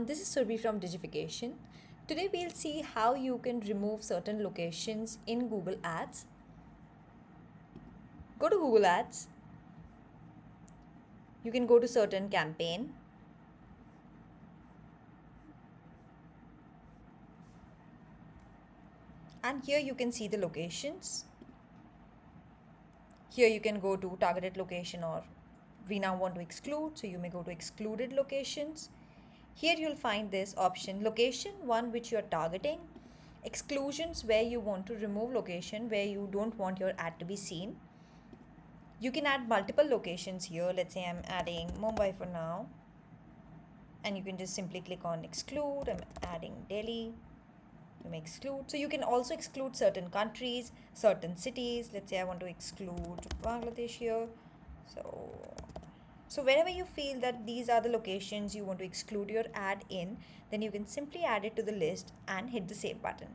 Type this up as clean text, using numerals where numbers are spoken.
This is Surbi from Digification. Today we'll see how you can remove certain locations in Google Ads. Go to Google Ads. You can go to certain campaign. And here you can see the locations. Here you can go to targeted location, or we now want to exclude, so you may go to excluded locations. Here you'll find this option, location one which you're targeting, exclusions where you want to remove location where you don't want your ad to be seen. You can add multiple locations here. Let's say I'm adding Mumbai for now, and you can just simply click on exclude. I'm adding Delhi. You may exclude. So you can also exclude certain countries, certain cities. Let's say I want to exclude Bangladesh here. So wherever you feel that these are the locations you want to exclude your ad in, then you can simply add it to the list and hit the save button.